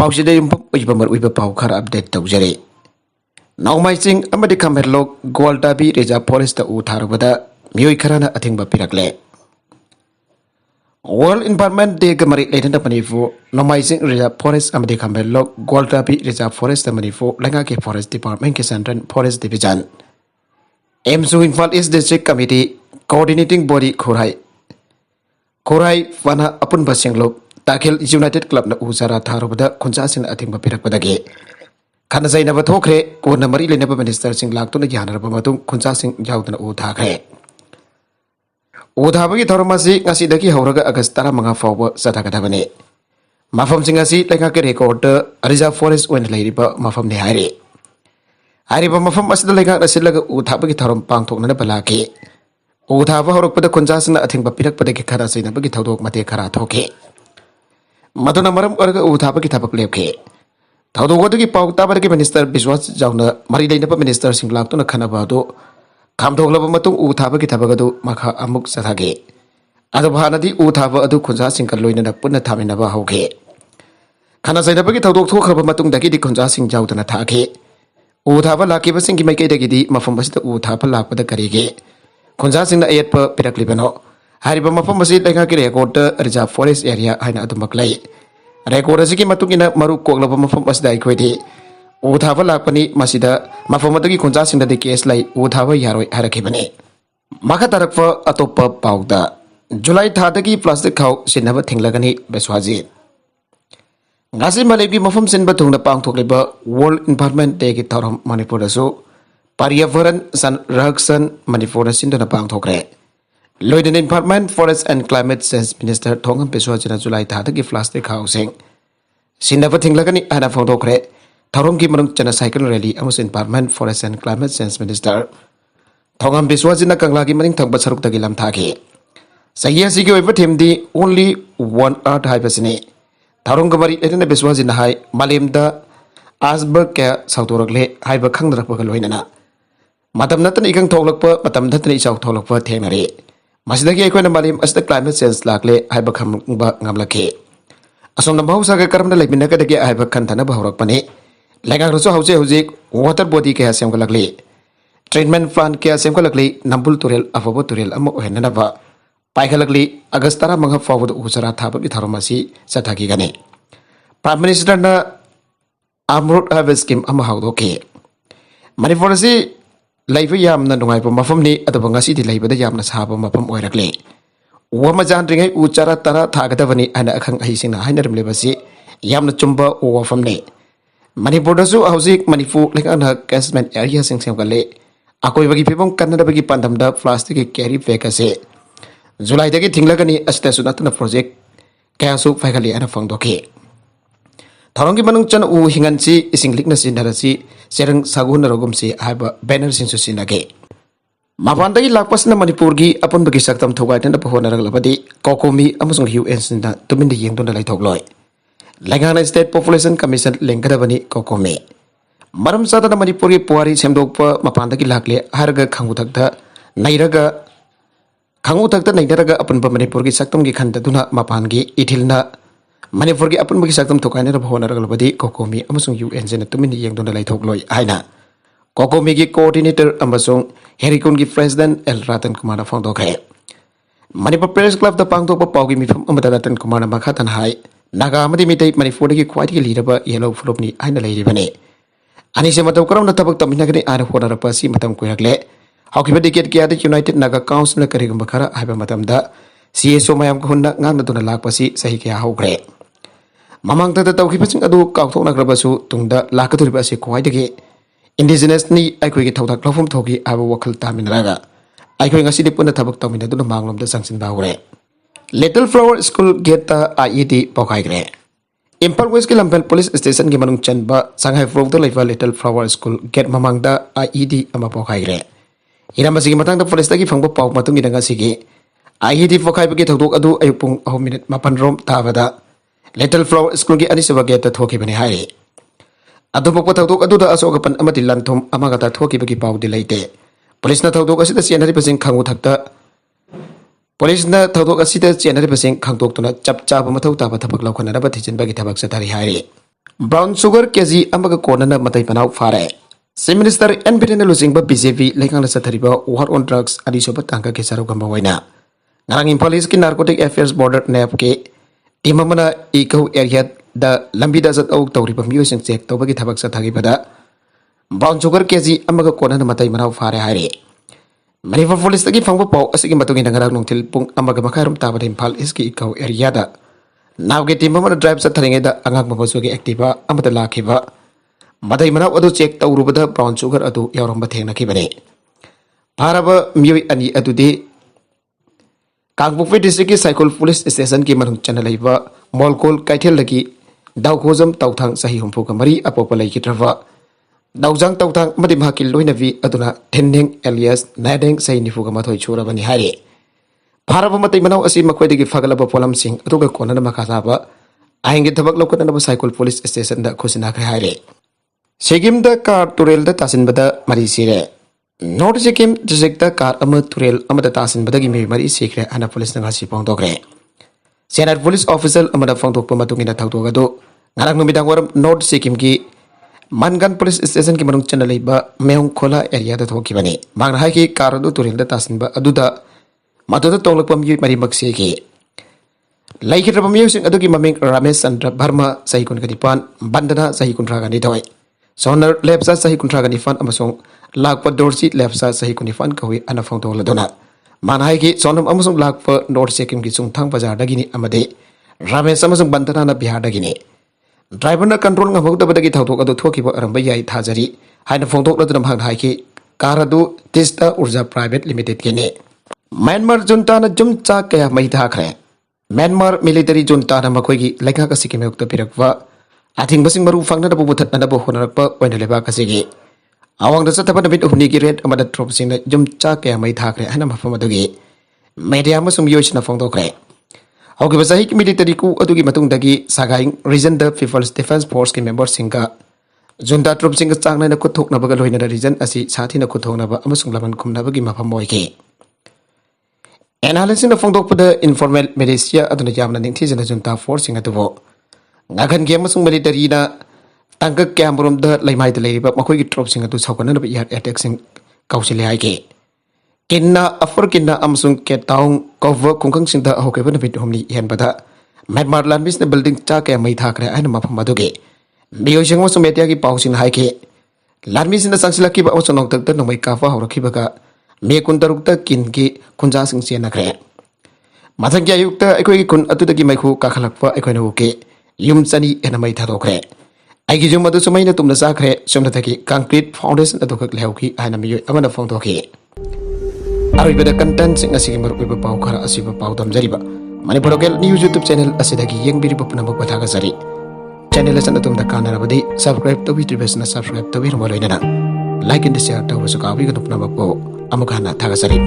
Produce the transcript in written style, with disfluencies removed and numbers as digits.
पाउसिदे उइबमर उइब पाउ खरा अपडेट तौजरे नौमाइचिंग अमदि खमेरलोक ग्वालटाबी रिजर्व फॉरेस्ट उ थारबदा मियोय खराना अथिंग पिरकले वर्ल्ड एनवायरनमेंट डे के मरी लेथन पनिफु नौमाइचिंग रिजर्व फॉरेस्ट अमदि खमेरलोक ग्वालटाबी रिजर्व फॉरेस्ट मनिफु लंगा के फॉरेस्ट डिपार्टमेंट के सेंट्रल फॉरेस्ट डिवीजन एमसु Imphal east district committee coordinating body खोराई फना अपुन बसिंगलोक ताखिल यूनाइटेड क्लब न उजरा थारबदा खुंजासिन अथिंग पिरकबदगे खाना जाइनब थोखरे कोन मरी लेनब मिनिस्टर सिंह लाक्तुन यानरब मतुंग खुंजा सिंह याउदन उ थाखरे उ थाबगी थरमासी ngasi हौरगा अगस्त 15 फाउब सथागदबने मफम सिंह असि लेखा के रिकॉर्ड रिजर्व फॉरेस्ट ओइन लेरिब मफम ने हारे हारिब मफम असद लेखा नसिलग उ थाबगी थरम पांगथोकनन बलाके उ थाब हौरकपद खुंजासिन अथिंग पिरकपदगे खरा सैनबगी थौदोक मते खरा थोके मदुना मरम अरग उ थाबगी थबक लेपके थौदोगदगी पाउ ताबदगी मिनिस्टर विश्वास जाउना मरी लेनब मिनिस्टर सिंह लाक्तुन खनबादो खामथोगलब मतुंग उ थाबगी थबगदु मखा अमुक सथागे अदो भानदी उ थाब अदु खुंजा सिंह का लोइनना पुन्ना थामिनब हौगे खाना सैनबगी थौदोक थोखरब मतुंग दगी खुंजा सिंह जाउदना थागे उ थाब लाकिब सिंह की मैकेदगी मफम बसिद उ थाब लापद करेगे खुंजा सिंह एयत पिरकलिबनो हारिब मफम बसि लेखा के रेकॉर्ड रिजर्व फॉरेस्ट एरिया हाइना अदुमक लै रेकॉर्ड असि मतुंगिना मरु कोगलब मफम असदा इखोइदि उ थाब लापनी मसिदा मफम अदुगी खुंजा सिंहदि केस लै उ थाब यारोय हारखिबने मखा तरफ अतोप पाउदा जुलाई थादगी प्लास्टिक खाउ सिनब थिंगलगनी बेस्वाजी ngasi malegi mafam sinba thungna pangthokliba world environment day ki thorom manipur asu paryavaran sanrakshan manipur sinduna pangthokre loiden environment forest and climate change minister thongam peswajina july thadagi plastic housing sinaba thinglagani ana photokre thorom ki manung chana cycle rally amus environment forest and climate change minister thongam peswajina kangla ki maning thangba saruk dagi lam thagi sahiya sigi oiba themdi only one earth haibasini थारुंग मरी लेना बेस्वाजिना हाय मालेमदा आजब क्या साउतोरगले HYBE खंगदरपग लोइनना मतम नतन इकंग थोलकप मतम नतन इचाउ थोलकप थेंगरे मसिदगी अखोना मालेम असद क्लाइमेट चेंज लाकले हाइब खंगब ngamlake असोम नमहौसा के कर्म लेमिनगदगे हाइब खंथना बहरकपने लेगारसो हौजे हौजे वाटर बॉडी के सेमगलकले ट्रीटमेंट प्लांट के सेमगलकले नंबुल तुरेल अफबो तुरेल अम ओहेननबा पाइखलकली अगस्त 15 फाउद उजरा थाबगी थरमसी सथागी गने प्राइम मिनिस्टर ना अमृत हार्वेस्ट स्कीम अम हाउदोके मणिपुर से लाइफ यामना नुंगाइब मफमनी अदब ngasi दि लाइबदा यामना साब मफम ओइरकले वम जानद्रिङै उचारा तरा थागदबनी अन अखंग अहिसिंगना हाइनरमलेबसी यामना चुम्बा ओवफमने मणिपुर दसु हौजिक मणिपुर लेकाना कैशमेंट एरिया सिंगसेमगले अकोइबगी फिबम कन्नदबगी पंदमदा प्लास्टिक के कैरी बैग असे जुलाई दगी थिंगलगनी अस्तेसु नतन प्रोजेक्ट कयासु फाइखली अना फंगदोके थरंगी मनुंग चन उ हिंगनसी इसिंगलिकना सिनरसी सेरंग सागुन रगुमसी हाब बैनर सिंसु सिनगे मापानदगी लाकपसना मणिपुरगी अपुनबगी सक्तम थोगाइतन पहोनरगलबदी कोकोमी अमसुंग यूएन सिना तुमिंद येंगदोन लाइथोगलोय लैंगाना स्टेट पॉपुलेशन कमीशन लेंगदबनी कोकोमी मरम सादना मणिपुरगी पुवारी सेमदोकप मापानदगी लाकले हारगा खंगुथकदा नैरगा खांगू तक नईदरग अपन मणिपुर की सक्तम की खंडुना मपान की इथिलना मणिपुर की अपन की सक्तम थोकाइनर होनरगलबदी कोकोमी अमसुंग यूएन से तुमिन येंगदोन लाइथोगलोय हाइना कोकोमी की कोऑर्डिनेटर अमसुंग हेरिकोन की प्रेसिडेंट एल रतन कुमार फोंदोखे मणिपुर प्रेस क्लब द पांगदोप पाउगी मिफम अमदा रतन कुमार मखातन हाय नागा अमदी मितै मणिपुर की ख्वाइदगी लीरब येलो फ्लोपनी हाइना लेरिबने अनिसे मतौ करम तबक तमिनगने आर होनरपसी मतम कुयरगले हौकिबा डिकेट किया यूनाइटेड नागा काउंसिल करिगुम खरा हाइबा मतमदा सीएसओ मयाम को हुन्ना nganaduna lakpasi sahi kya hokre mamangta da tawkhibasing adu kaukthoknagrabasु tungda lakaduriba se khoidagi indigenous ni aikoi gi thawdak lofum thogi aba wakhal taminraga aikoi ngasi de punna thabak tawminaduna manglomda sangsin baure little flower school gate ta ied pokaigre Impal West ki Lampel police station ki manung chanba Shanghai Frog to laifa little flower school gate mamangda ied ama pokaigre Iramasi matang da forest ki fangbo pau matung idanga sigi IED fokai bagi thokdok adu ayupung 1 minute mapan rom tabada little flower school ki anisaba gate thoki bani hai adu pokpa thokdok adu da asoga pan amati lanthom amaga ta thoki bagi pau di laite police na thokdok asida sianari pasing khangu thakta police na thokdok asida sianari pasing khangdok tuna chap chap mathau ta ba thabak lakhana ba thichin bagi thabak sa thari hai Brown sugar kg amaga konana matai panau fare. Chief Minister NPN losingba BJP lekangna sathariba war on drugs adi soba tangka ke saru gamba waina. Ngarang police ki narcotic affairs border NAP ke timamana eco area da lambida zat au tawriba music check tawbagi thabak sathagi pada. Brown sugar kg amaga konana matai manau fare hare. Manipur police tagi fangba pau asigi matungi ngarang nungtil pung amaga makarum tabada impal iski eco area da. Now get him on drive sathering da angak mabosugi activa amata lakiba. Madai mana adu check tawrubada brown sugar adu yauramba thengna kibane. Paraba miyoi ani adu de Kangpokpi district ki cycle police station ki manung chanalaiba molkol kaithel lagi dawkhojam tawthang sahi humpu kamari apopalai ki trava dawjang tawthang madim hakil loinavi aduna thendeng alias nadeng sahi nifu kama thoi chura bani hare. Paraba matai manau asi makwai degi fagalaba polam sing atuga konana makasaba ahingi thabak lokotana cycle police station da khosina khre hare. Sikkim da car turel da tasin bada mari sire. North Sikkim district da car ama turel ama da tasin bada gi mari sikre ana police nga si pong dokre. Senior police officer ama da pong dok pamatungi na thawtoga do ngarang numidang waram North Sikkim ki Mangan police station ki manung chanalai ba meong khola area da thoki bani. Magna hai ki car do turel da tasin ba aduda Matuda tolakpam yu mari maksi ki. Like it rabam sing aduki maming Ramesh Chandra Burma sahi kun kadipan bandana sahi kun ragani thawai. Sonar lepsa sahi kun ragani fan amasong lakpa dorsi lepsa sahi kun fan kawi ana phong to ladona. Manhai ki sonam amasong lakpa North Sikkim ki sungthang bazar dagini amade Ramesh amasong bandana na bihar dagini. Driver na control nga hokta badagi thawtok adu thoki ba aramba yai thajari. Haina phong tok ladona bhang hai ki karadu Tista Urja Private Limited kini. Myanmar junta na jumcha kaya mai thakre. Myanmar military junta na makoigi lekha ka Sikkim yokta pirakwa athing basing maru fangna da bubuthat na bo honarakpa oina leba ka sigi. Awang da satapa na bit uhni ki red amada trop sing na jumcha kaya mai thakre hana mafam adugi. Media amasung yoshna fongdokre. Auki basahi ki military ku adugi matung dagi sagaing region the People's Defense Force ki member singa junta trop sing chang na kuthok na baga loina da region asi sathi na kuthok na ba amasung laman khumna bagi mafam moiki. Analysis na fongdok pada informal militia aduna jamna ningthi jana junta force singa tubo ngakan ge amasung military na tangka camrum da laimai da leiba makoi ki trop singa tu saukana na yar attack sing kausile ai ke kinna afur kinna amasung ke taung cover kungkang sing da hoke bana bit homni yan bada Myanmar land business building cha ke mai thakre ai na mafam aduge biyo sing amasung media ki pausin hai ke land business sangsilaki ba amasung noktak da nomai kafa horakhi baga me kun tarukta kin ki kunja sing sena kre mathang ya yukta ekoi kun atudagi maikhu ka khalakpa ekoi no ke yum chani ena mai thado kre ai gi jum adu sumai na tumna sa kre somna thaki concrete foundation adu khak lehauki aina mi amana phong to ke ari beda content sing asigi mar oi pau khara asiba pau dam jariba Manipur local news YouTube channel asidagi yengbiri papna ba pathaga jari channel san atum da kana rabadi subscribe to video besna subscribe to bir maloina like and share to so ka bi ga tupna ba po amukana thaga jari